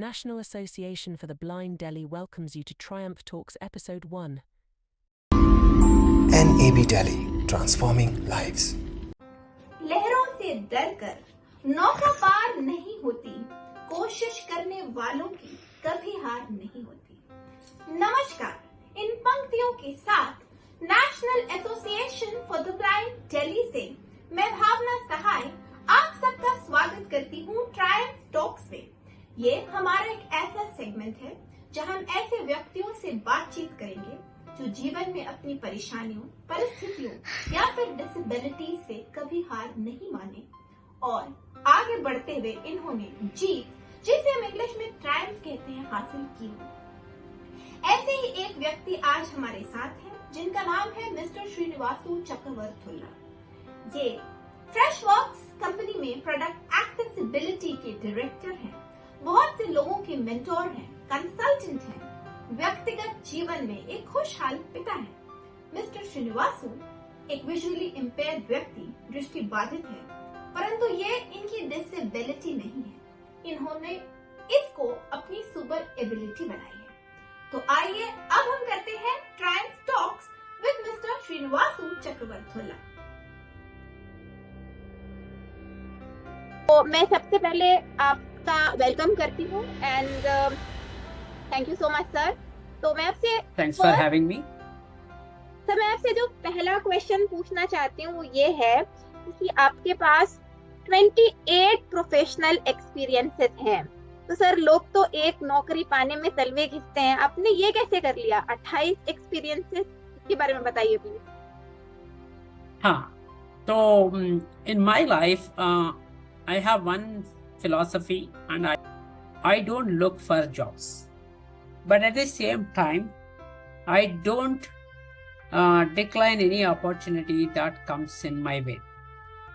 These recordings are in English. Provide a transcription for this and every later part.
National Association for the Blind Delhi welcomes you to Triumph Talks Episode 1. NAB Delhi, transforming lives. लहरों से डरकर नौका पार नहीं होती, कोशिश करने वालों की कभी हार नहीं होती। नमस्कार, इन पंक्तियों के साथ national association for the blind Delhi से मैं भावना सहाय आप सबका स्वागत करती हूँ ट्रायम्फ टॉक्स में। ये हमारा एक ऐसा सेगमेंट है जहां हम ऐसे व्यक्तियों से बातचीत करेंगे जो जीवन में अपनी परेशानियों, परिस्थितियों या फिर डिसेबिलिटी से कभी हार नहीं माने और आगे बढ़ते हुए इन्होंने जीत, जिसे हम इंग्लिश में ट्रायम्फ कहते हैं, हासिल की हो। ऐसे ही एक व्यक्ति आज हमारे साथ हैं जिनका नाम है मिस्टर श्रीनिवासु चक्रवर्तुला। ये फ्रेश वर्क्स कंपनी में प्रोडक्ट एक्सेसिबिलिटी के डायरेक्टर हैं, बहुत से लोगों के मेंटोर हैं, कंसल्टेंट हैं, व्यक्तिगत जीवन में एक खुशहाल पिता हैं। मिस्टर श्रीनिवासु एक विजुअली इम्पेयर्ड व्यक्ति, दृष्टि बाधित है, परंतु ये इनकी डिसेबिलिटी नहीं है, इन्होंने इसको अपनी सुपर एबिलिटी बनाई है। तो आइए अब हम करते हैं ट्रायम्फ टॉक्स विद मिस्टर श्रीनिवासु चक्रवर्तुला। तो मैं सबसे पहले आपका वेलकम करती हूँ and thank you so much sir. तो मैं आपसे thanks for having me. Sir, मैं आपसे जो पहला क्वेश्चन पूछना चाहती हूँ वो ये है कि आपके पास 28 प्रोफेशनल एक्सपीरियंसेस हैं। तो सर, लोग तो एक नौकरी पाने में तलवे घिसते हैं, आपने ये कैसे कर लिया 28 एक्सपीरियंसेस? इसके बारे में बताइए प्लीज। हाँ, तो in my life I have one philosophy and I don't look for jobs, but at the same time I don't decline any opportunity that comes in my way.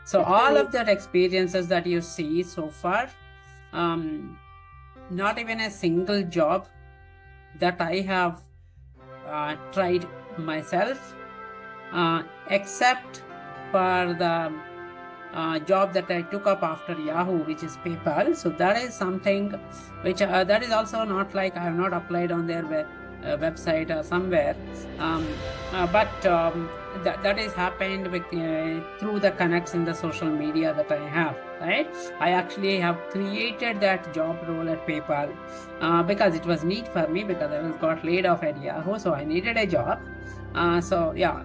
So all of that experiences that you see so far, not even a single job that I have tried myself, except for the job that I took up after Yahoo, which is PayPal. So that is something which that is also not like I have not applied on their website or somewhere, but that is happened with through the connects in the social media that I have. Right, I actually have created that job role at PayPal because it was need for me, because I was got laid off at Yahoo, so I needed a job. So yeah,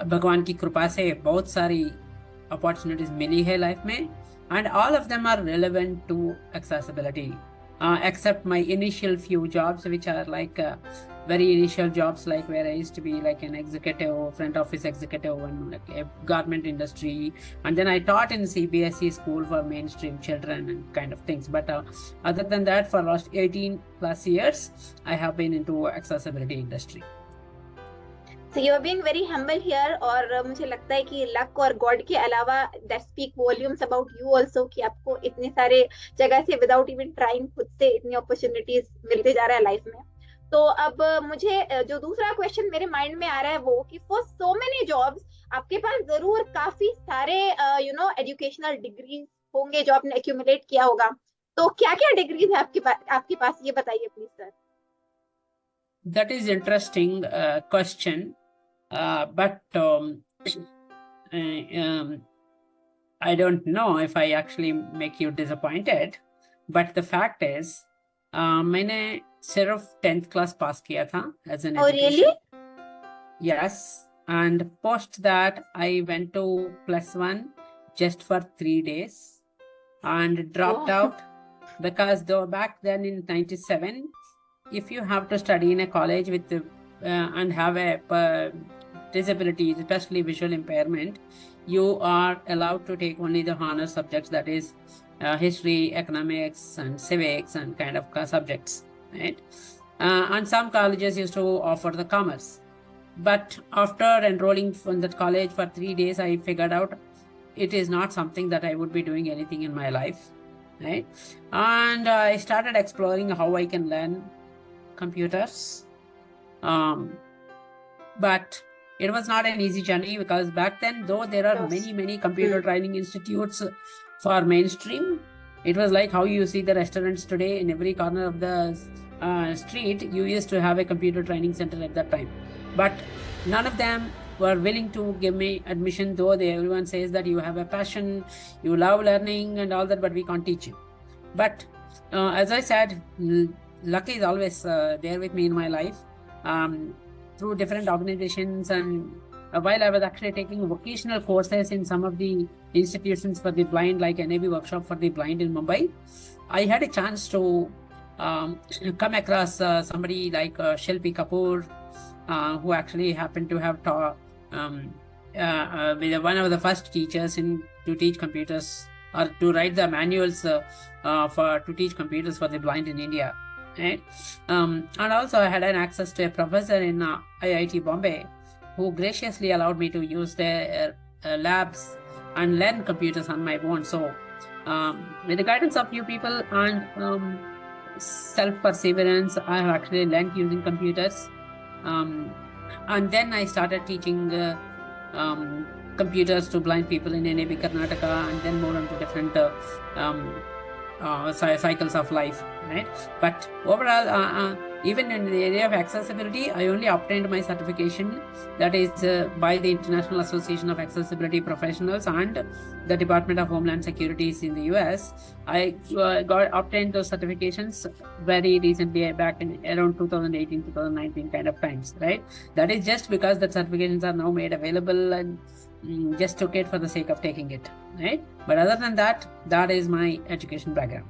भगवान की कृपा से बहुत सारी opportunities मिली है life में, and all of them are relevant to accessibility, except my initial few jobs, which are like very initial jobs, like where I used to be like an executive, front office executive in like a garment industry, and then I taught in CBSE school for mainstream children and kind of things. But other than that, for last 18 plus years I have been into accessibility industry. So you are being very humble here, और मुझे लगता है कि luck और God के अलावा that speak volumes about you also, कि आपको इतने सारे जगह से without even trying खुद से इतनी अपॉर्चुनिटीज मिलते जा रहा है लाइफ में। तो अब मुझे जो दूसरा क्वेश्चन मेरे माइंड में आ रहा है वो कि फॉर सो मेनी जॉब्स आपके पास जरूर काफी सारे एजुकेशनल डिग्रीज होंगे जो आपने एक्यूमुलेट किया होगा। तो क्या क्या डिग्रीज है आपके पास ये बताइए please sir. That is interesting question. But I don't know if I actually make you disappointed, but the fact is मैंने सिर्फ 10th class पास किया था as an education. Really? Yes, and post that I went to +1 just for 3 days and dropped out, because though back then in 97, if you have to study in a college with and have a disability, especially visual impairment, you are allowed to take only the honor subjects, that is history, economics and civics and kind of subjects, right? And some colleges used to offer the commerce, but after enrolling in that college for 3 days, I figured out it is not something that I would be doing anything in my life, right? And I started exploring how I can learn computers, but it was not an easy journey, because back then, though there are many computer training institutes for mainstream, It was like how you see the restaurants today in every corner of the street. You used to have a computer training center at that time, but none of them were willing to give me admission, though everyone says that you have a passion, you love learning and all that, but we can't teach you. But as I said, luck is always there with me in my life, through different organizations. And while I was actually taking vocational courses in some of the institutions for the blind, like NAB Workshop for the Blind in Mumbai, I had a chance to come across somebody like Shilpi Kapoor, who actually happened to have taught one of the first teachers to teach computers, or to write the manuals to teach computers for the blind in India. Right? And also I had an access to a professor in IIT Bombay, who graciously allowed me to use their labs and learn computers on my own. So with the guidance of few people and self-perseverance, I have actually learned using computers. And then I started teaching computers to blind people in NAB Karnataka, and then more into different cycles of life, right? But overall, even in the area of accessibility, I only obtained my certification, that is by the International Association of Accessibility Professionals and the Department of Homeland Security in the US. I obtained those certifications very recently, back in around 2018, 2019 kind of times, right? That is just because the certifications are now made available, and just took it for the sake of taking it, right? But other than that, that is my education background.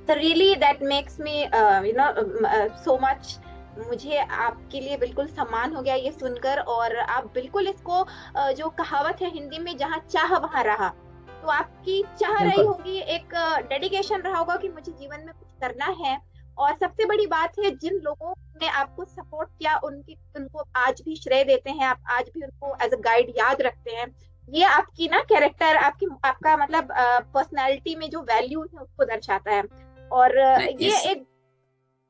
So really that makes me so much, मुझे आपके लिए बिल्कुल सम्मान हो गया ये सुनकर। और आप बिल्कुल इसको जो कहावत है हिंदी में, जहाँ चाह वहाँ रहा, तो आपकी चाह रही होगी, एक डेडिकेशन रहा होगा कि मुझे जीवन में कुछ करना है। और सबसे बड़ी बात है, जिन लोगों ने आपको सपोर्ट किया उनको आज भी श्रेय देते हैं, आप आज भी उनको एज अ गाइड याद रखते हैं। ये आपकी ना कैरेक्टर, आपका मतलब पर्सनालिटी में जो वैल्यूज है उसको दर्शाता है। और ये एक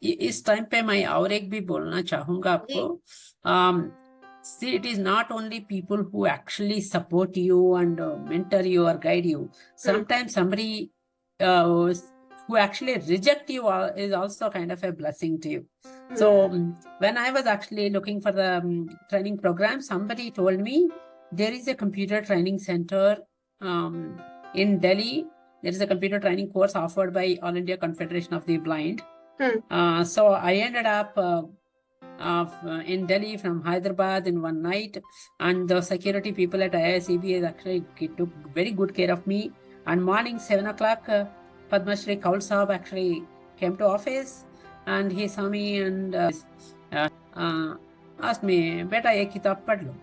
इस टाइम पे मैं और एक भी बोलना चाहूंगा आपको। See, it is not only people who actually support you and mentor you or guide you. Sometimes somebody who actually reject you is also kind of a blessing to you. So when I was actually looking for the training program, somebody told me there is a computer training center in Delhi. There is a computer training course offered by All India Confederation of the Blind. So I ended up in Delhi from Hyderabad in one night, and the security people at IICB actually took very good care of me. And morning 7 o'clock, Padma Shri Kaul Sahab actually came to office, and he saw me and asked me, "Beta, ye kitab pad lo."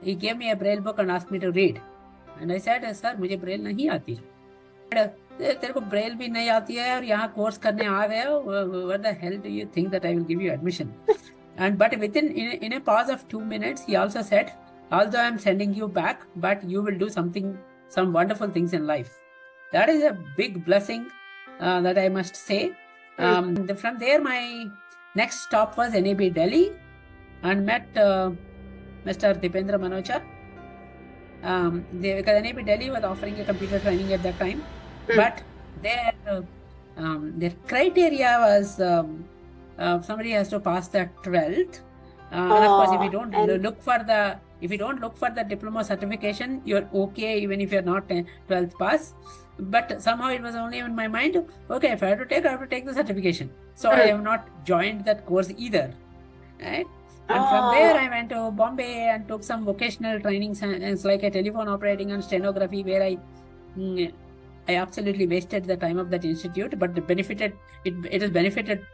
He gave me a braille book and asked me to read. And I said, "Sir, मुझे braille नहीं आती." तेरे को Braille भी नहीं आती है और यहाँ कोर्स करने आ गए हो, what the hell do you think that I will give you admission? But within in a pause of 2 minutes, he also said, although I am sending you back, but you will do some wonderful things in life. That is a big blessing that I must say. From there, my next stop was NAB Delhi, and met Mr. Dipendra Manocha. Because NAB Delhi was offering a computer training at that time, but their criteria was somebody has to pass the 12th, and of course if you don't look for the diploma certification, you're okay even if you're not 12th pass. But somehow it was only in my mind, okay, if I have to take the certification. So I have not joined that course either, right? And from there, I went to Bombay and took some vocational trainings. It's like a telephone operating and stenography, where I absolutely wasted the time of that institute, but it has benefited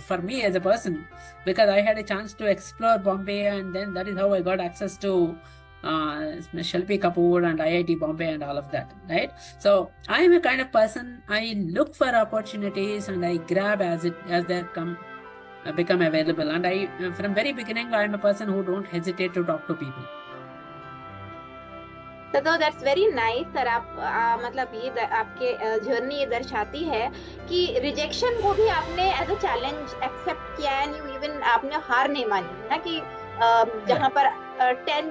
for me as a person, because I had a chance to explore Bombay, and then that is how I got access to Shilpi Kapoor and IIT Bombay and all of that, right? So I am a kind of person, I look for opportunities and I grab as they become available. And I, from very beginning, I am a person who don't hesitate to talk to people. तो that's very nice sir. आप मतलब ये आपके journey ये दर्शाती है कि rejection को भी आपने एज अ चैलेंज एक्सेप्ट किया है, एंड इवन आपने हार नहीं मानी ना, कि जहाँ पर 10th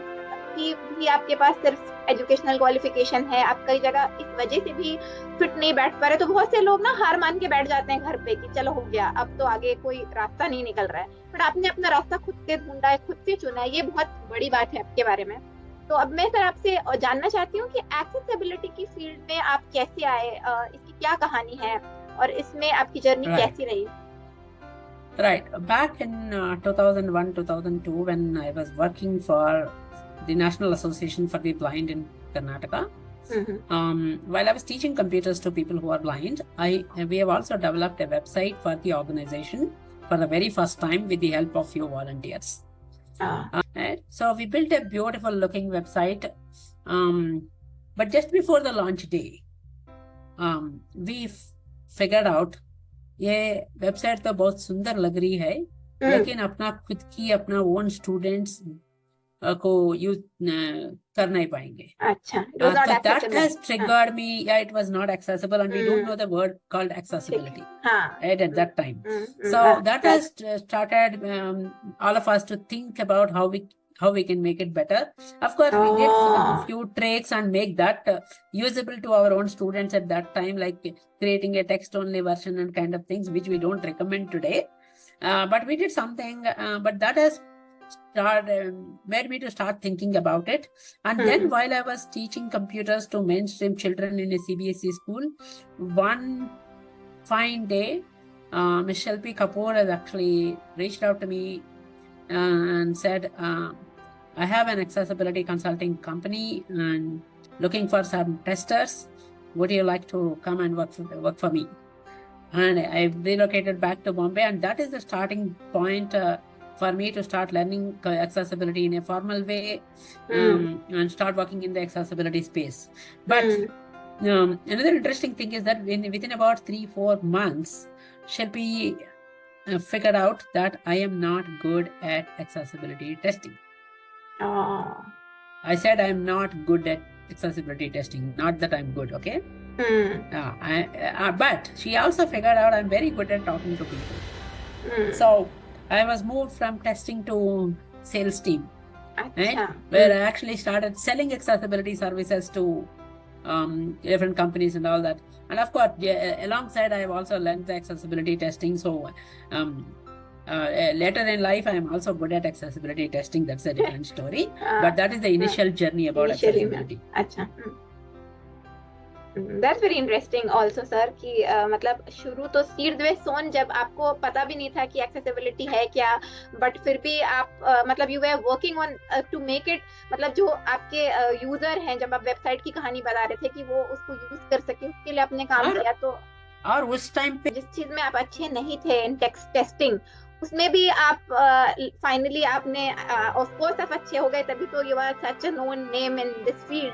की भी आपके पास सिर्फ एजुकेशनल क्वालिफिकेशन है, आप कई जगह इस वजह से भी फिट नहीं बैठ पा रहे, तो बहुत से लोग ना हार मान के बैठ जाते हैं घर पे कि चलो हो गया, अब तो आगे कोई रास्ता नहीं निकल रहा है। बट आपने अपना रास्ता खुद से ढूंढा है, खुद से चुना है, ये बहुत बड़ी बात है आपके बारे में। तो अब मैं सर आपसे जानना चाहती हूँ कि एक्सेसिबिलिटी की फील्ड में आप कैसे आए, इसकी क्या कहानी है और इसमें आपकी जर्नी कैसी रही? Right. Back in 2001-2002, when I was working for the National Association for the Blind in Karnataka, while I was teaching computers to people who are blind, we have also developed a website for the organization for the very first time with the help of few volunteers. Right? So we built a beautiful looking website, but just before the launch day, we figured out ये website तो बहुत सुंदर लग रही है, लेकिन अपना खुद की अपना ओन स्टूडेंट्स को यूज कर नहीं पाएंगे. अच्छा, that has triggered me. Yeah, it was not accessible, and we don't know the word called accessibility right at that time. So that has started all of us to think about how we can make it better. Of course, we did a few tricks and make that usable to our own students at that time, like creating a text-only version and kind of things, which we don't recommend today. But we did something, but that has made me to start thinking about it. And then while I was teaching computers to mainstream children in a CBSE school, one fine day, Ms. Shelby Kapoor has actually reached out to me and said, I have an accessibility consulting company and looking for some testers. Would you like to come and work for me? And I relocated back to Bombay, and that is the starting point for me to start learning accessibility in a formal way and start working in the accessibility space. But another interesting thing is that within about 3-4 months, Shelby figured out that I am not good at accessibility testing. I said I'm not good at accessibility testing, not that I'm good, okay? But she also figured out I'm very good at talking to people. So I was moved from testing to sales team, right? Where I actually started selling accessibility services to different companies and all that. And of course, alongside, I have also learned the accessibility testing. So later in life, I am also good at accessibility testing. That's a different story. But that is the initial journey about accessibility. That's very interesting also, sir, कि मतलब शुरू तो seed वे सोन, जब आपको पता भी नहीं था कि एक्सेसिबिलिटी है क्या, बट फिर भी आप मतलब you were working on to make it, मतलब जो आपके यूजर हैं, जब आप वेबसाइट की कहानी बता रहे थे कि वो उसको यूज कर सके, उसके लिए आपने काम किया. तो और उस टाइम पे जिस चीज में आप अच्छे नहीं थे इन टेस्टिंग, उसमें भी आप फाइनली आपने ऑफ कोर्स आप अच्छे हो गए, तभी तो you are such a known name in this field.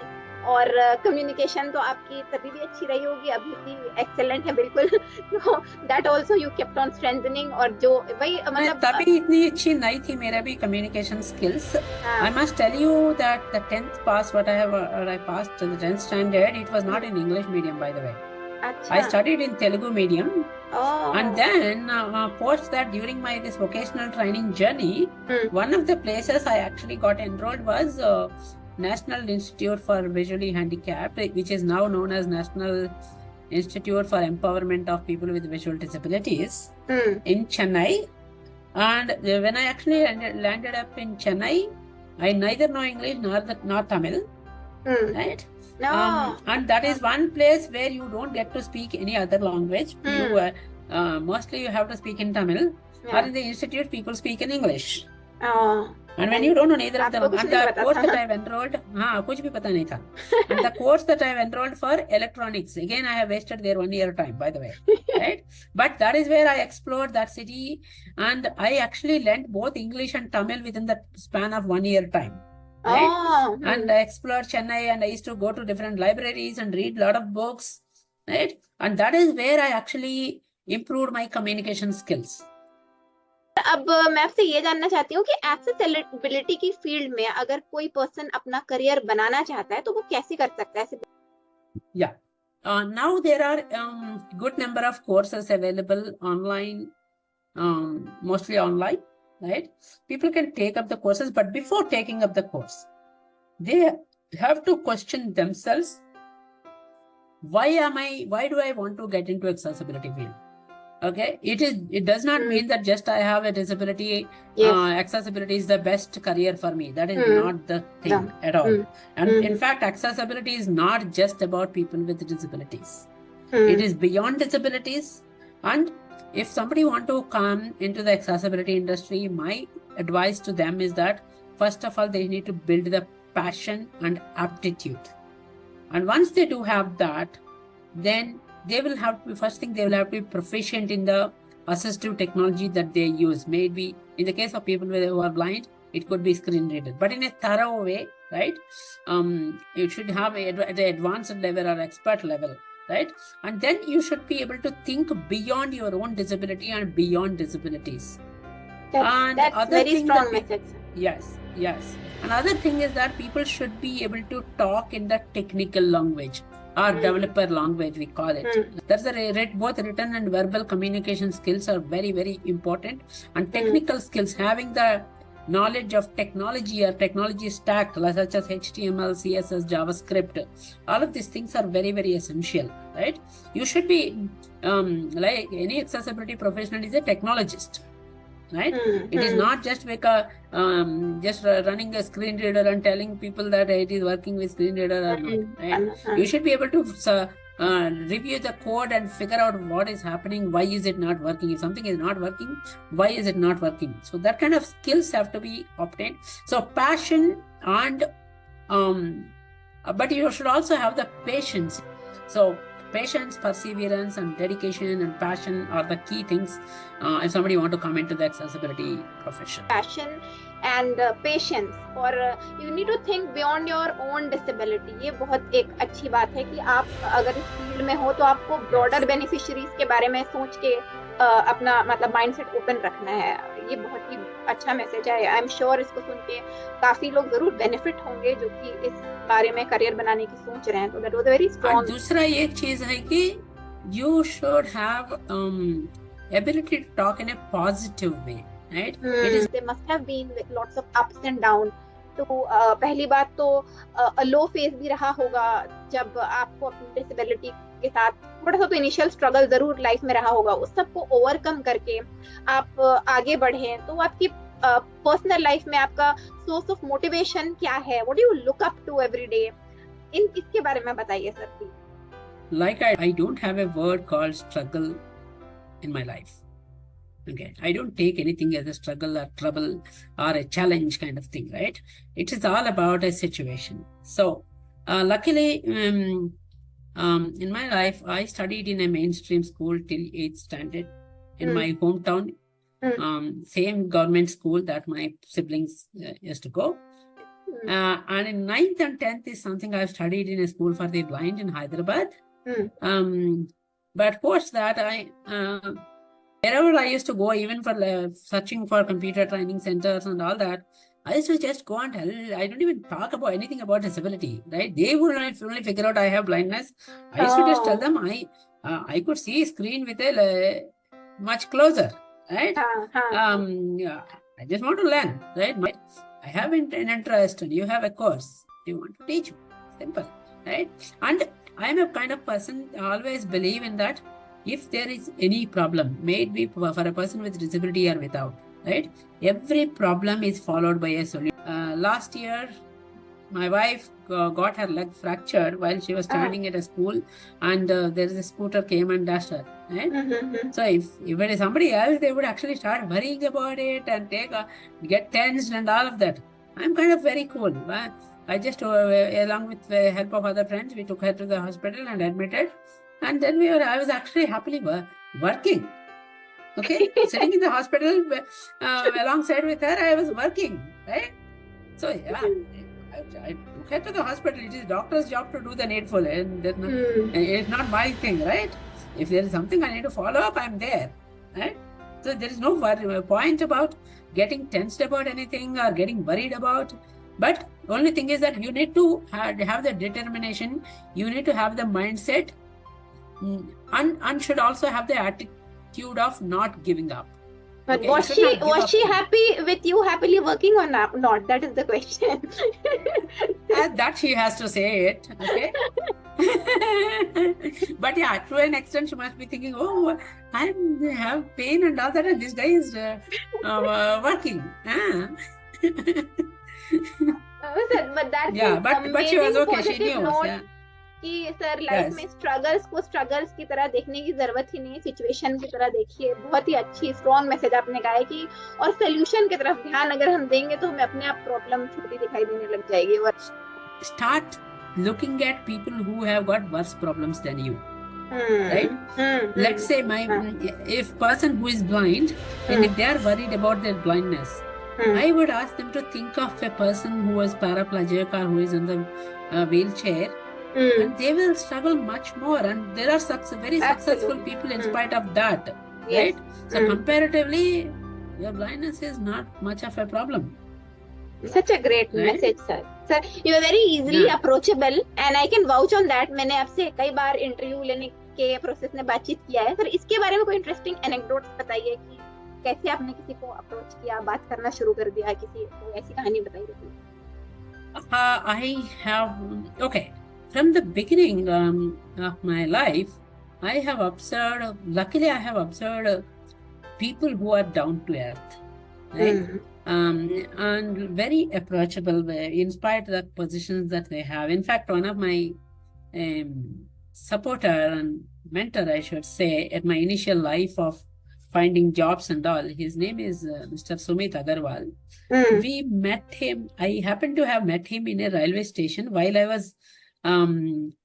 और कम्युनिकेशन तो आपकी तभी भी अच्छी रही होगी, अभी भी एक्सेलेंट है बिल्कुल. तो that also you kept on strengthening. और जो वही मतलब तभी इतनी अच्छी नहीं थी मेरा भी communication skills. I must tell you that the 10th pass what I passed the 10th standard, it was not in English medium, by the way. I studied in Telugu medium. And then post that, during my this vocational training journey, one of the places I actually got enrolled was National Institute for Visually Handicapped, which is now known as National Institute for Empowerment of People with Visual Disabilities in Chennai. And when I actually landed up in Chennai, I neither know English nor Tamil, right? And that is one place where you don't get to speak any other language. You mostly you have to speak in Tamil, or in the institute people speak in English. And when you don't know neither of them, and the course that I've enrolled, kuch bhi pata nahi tha. And the course that I've enrolled for electronics, again I have wasted their 1 year time, by the way, right? But that is where I explored that city, and I actually learned both English and Tamil within the span of 1 year time. Right? And I explored Chennai, and I used to go to different libraries and read a lot of books, right? And that is where I actually improved my communication skills. अब मैं आपसे ये जानना चाहती हूँ कि accessibility की field में अगर कोई पर्सन अपना करियर बनाना चाहता है तो वो कैसे कर सकता है? Yeah. Now there are good number of courses available online, mostly online, right? People can take up the courses, but before taking up the course, they have to question themselves, why do I want to get into accessibility field? Okay, it does not mean that just I have a disability, accessibility is the best career for me. That is not the thing at all. And in fact, accessibility is not just about people with disabilities. It is beyond disabilities. And if somebody want to come into the accessibility industry, my advice to them is that first of all, they need to build the passion and aptitude. And once they do have that, then they will have to, first thing, they will have to be proficient in the assistive technology that they use. Maybe in the case of people who are blind, it could be screen reader, but in a thorough way, right? You should have the advanced level or expert level, right? And then you should be able to think beyond your own disability and beyond disabilities. That's very strong message. Yes. Another thing is that people should be able to talk in the technical language or developer language, we call it. That's both written and verbal communication skills are very, very important. And technical skills, having the knowledge of technology or technology stack, such as HTML, CSS, JavaScript, all of these things are very, very essential, right? You should be, like any accessibility professional is a technologist. Right? It is not just like just running a screen reader and telling people that it is working with screen reader or not. Right? You should be able to review the code and figure out what is happening, why is it not working. If something is not working, why is it not working? So that kind of skills have to be obtained. So passion and but you should also have the patience. So patience, perseverance, and dedication and passion are the key things if somebody want to come into the accessibility profession. Passion and patience, और you need to think beyond your own disability. ये बहुत एक अच्छी बात है कि आप अगर इस फील्ड में हो तो आपको ब्रॉडर बेनिफिशियरीज के बारे में सोच के अपना मतलब माइंडसेट ओपन रखना है. ये बहुत ही अच्छा मैसेज है. आई एम श्योर इसको सुन के काफी लोग जरूर बेनिफिट होंगे जो कि इस बारे में करियर बनाने की सोच रहे हैं. तो दैट वाज वेरी स्ट्रांग. दूसरा एक चीज है कि you should have ability to talk in a positive way, right? There must have been lots of ups and downs. तो पहली बात तो लो फेज भी रहा होगा जब आपको अपनी डिसेबिलिटी के साथ थोड़ा सा तो इनिशियल स्ट्रगल जरूर लाइफ में रहा होगा. उस सबको ओवरकम करके आप आगे बढ़े. तो आपकी पर्सनल लाइफ में आपका सोर्स ऑफ मोटिवेशन क्या है? What do you look up to every day? इसके बारे में बताइए sir please. Like I don't have a word called struggle in my life. Okay, I don't take anything as a struggle or trouble or a challenge kind of thing, right? It is all about a situation. So, luckily, in my life, I studied in a mainstream school till 8th standard in my hometown. Same government school that my siblings used to go. And in 9th and 10th is something I've studied in a school for the blind in Hyderabad. But post that, wherever I used to go, even for searching for computer training centers and all that, I used to just go and tell, I don't even talk about anything about disability, right? They would only figure out I have blindness. I used to just tell them I could see a screen with a much closer, right? I just want to learn, right? I have an interest and you have a course. You want to teach me. Simple, right? And I am a kind of person, I always believe in that. If there is any problem, may it be for a person with disability or without, right? Every problem is followed by a solution. Last year, my wife got her leg fractured while she was standing at a school, and there is a scooter came and dashed her, right? So if it is somebody else, they would actually start worrying about it and get tensed and all of that. I'm kind of very cool. I just, along with the help of other friends, we took her to the hospital and admitted. And then I was actually happily working. Okay, sitting in the hospital alongside with her, I was working, right? So yeah, I took her to the hospital. It is doctor's job to do the needful, and it's not my thing, right? If there is something I need to follow up, I'm there, right? So there is no point about getting tensed about anything or getting worried about. But only thing is that you need to have the determination. You need to have the mindset. And should also have the attitude of not giving up. But Okay, you was should she not give up. happy with you happily working or not? That is the question. That she has to say it. Okay. But yeah, to an extent, she must be thinking, oh, I have pain and all that, and this guy is working. Sir, but that's Yeah, an but she was amazing okay. She positive knew. note Yeah. कि sir life Yes. में struggles को struggles की तरह देखने की जरूरत ही नहीं है, सिचुएशन की तरह देखिए। बहुत ही अच्छी स्ट्रॉन्ग मैसेज आपने कहा है कि और सोल्यूशन की तरफ ध्यान अगर हम देंगे तो हमें अपने आप प्रॉब्लम छोटी दिखाई देने लग जाएगी। और Start looking at people who have got worse problems than you. Right? Let's say if person who is blind, and if they are worried about their blindness, I would ask them to think of a person who is paraplegic or who is in the wheelchair, and they will struggle much more. And there are very successful people in spite of that, right? So comparatively, your blindness is not much of a problem. Such a great message, sir. Sir, you are very easily approachable, and I can vouch on that. मैंने आपसे कई बार interview लेने के process में बातचीत किया है। Sir, इसके बारे में कोई इंटरेस्टिंग एनेक्डोट्स बताइए कि कैसे आपने किसी को अप्रोच किया, बात करना शुरू कर दिया, किसी को ऐसी कहानी बताइए। I have, okay, from the beginning of my life, I have observed, luckily I have observed people who are down to earth, right? And very approachable in spite of the positions that they have. In fact, one of my supporter and mentor, I should say, at my initial life of finding jobs and all, his name is Mr. Sumit Agarwal. We met him, I happened to have met him in a railway station while I was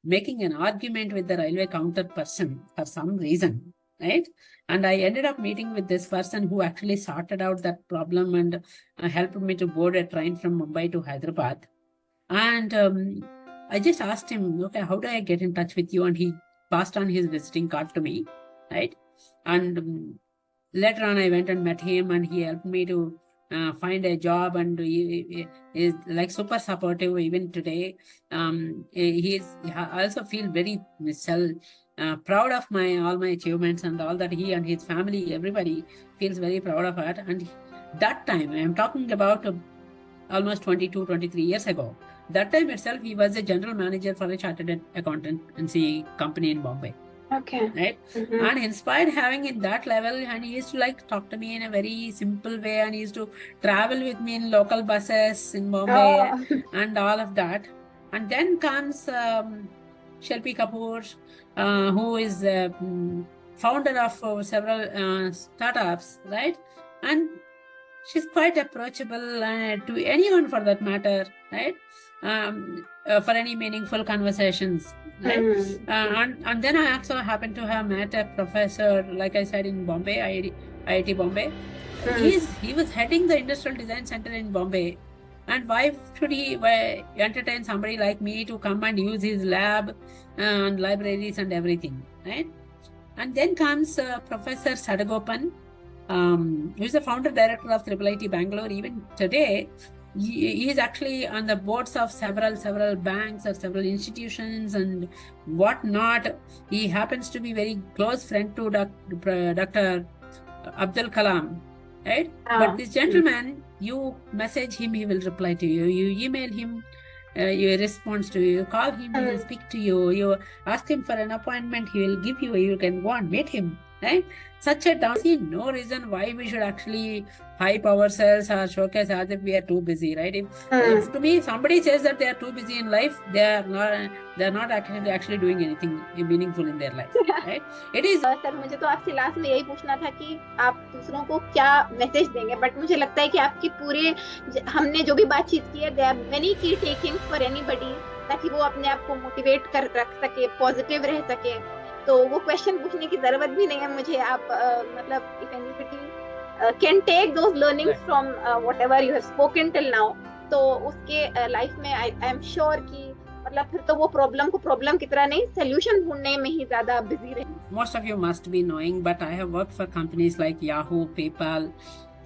making an argument with the railway counter person for some reason, right? And I ended up meeting with this person who actually sorted out that problem and helped me to board a train from Mumbai to Hyderabad. And I just asked him, okay, how do I get in touch with you? And he passed on his visiting card to me, right? And later on, I went and met him, and he helped me to find a job, and he is like super supportive even today. I also feel very proud of all my achievements and all that. He and his family, everybody feels very proud of it. And that time, I'm talking about almost 22, 23 years ago. That time itself, he was a general manager for a chartered accountancy company in Bombay. Okay. Right? And inspired having in that level, and he used to like talk to me in a very simple way, and he used to travel with me in local buses in Bombay and all of that. And then comes Shelby Kapoor, who is founder of several startups, right? And she's quite approachable to anyone for that matter, right? For any meaningful conversations, right? And then I also happened to have met a professor, like I said, in Bombay, IIT Bombay. He was heading the Industrial Design Center in Bombay. And why should he entertain somebody like me to come and use his lab and libraries and everything, right? And then comes Professor Sadagopan, who is the founder director of IIIT Bangalore. Even today, he is actually on the boards of several banks or several institutions and whatnot. He happens to be very close friend to Dr. Abdul Kalam, right? But this gentleman, you message him, he will reply to you. You email him, he responds to you. You call him, he will speak to you. You ask him for an appointment, he will give you. You can go and meet him, right? Such a down. See no reason why we should actually hype ourselves or showcase as if we are too busy, right? If to me somebody says that they are too busy in life, they are not actually doing anything meaningful in their life, right? It is. Sir, मुझे तो आपसे last में यही पूछना था कि आप दूसरों को क्या मैसेज देंगे, बट मुझे लगता है कि आपकी पूरे हमने जो भी बातचीत की है, there are many key takings for anybody, ताकि वो अपने आप को मोटिवेट कर रख सके, पॉजिटिव रह सके। तो वो क्वेश्चन पूछने की जरूरत भी नहीं है मुझे। आप मतलब if anybody can take those learnings from whatever you have spoken till now, तो उसके लाइफ में I am sure कि मतलब फिर तो वो प्रॉब्लम की तरह नहीं, सोल्यूशन ढूंढने में ही ज्यादा बिजी रहे। Most of you must be knowing, but I have worked for companies like Yahoo, PayPal,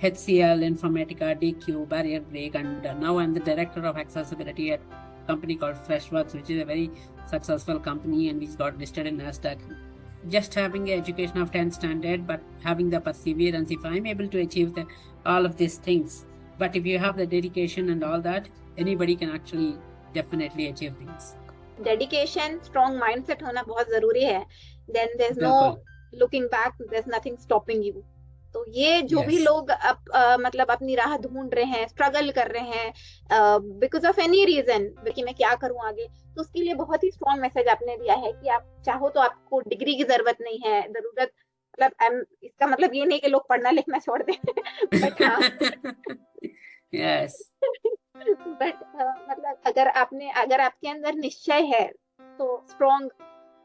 HCL, Informatica, DQ, Barrier Break, and now I'm the director of accessibility at a company called Freshworks, which is a very successful company and which got listed in NASDAQ just having an education of 10th standard, but having the perseverance, if I'm able to achieve all of these things, but if you have the dedication and all that, anybody can actually definitely achieve things. Dedication, strong mindset होना बहुत जरूरी है. Then there's no बिल्कुल. looking back, there's nothing stopping you. तो ये जो भी Yes. लोग मतलब अपनी राह ढूंढ रहे हैं, स्ट्रगल कर रहे हैं बिकॉज ऑफ एनी रीजन कि मैं क्या करूं आगे, तो उसके लिए बहुत ही स्ट्रॉन्ग मैसेज आपने दिया है कि आप चाहो तो आपको डिग्री की जरूरत नहीं है, जरूरत मतलब इसका मतलब ये नहीं कि लोग पढ़ना लिखना छोड़ दें बट हाँ Yes. बट मतलब अगर आपके अंदर निश्चय है तो स्ट्रॉन्ग,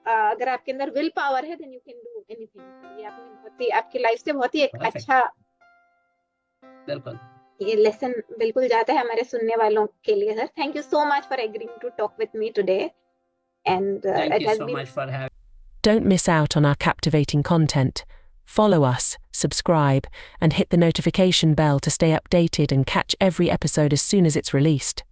अगर आपके अंदर विल पावर है then you can do anything. ये आपने बहुत ही आपकी लाइफ से बहुत ही एक Perfect. अच्छा बिल्कुल. ये लेसन बिल्कुल जाता है हमारे सुनने वालों के लिए. Sir, thank you so much for agreeing to talk with me today and Thank it you has so been much for having. Don't miss out on our captivating content. Follow us, subscribe, and hit the notification bell to stay updated and catch every episode as soon as it's released.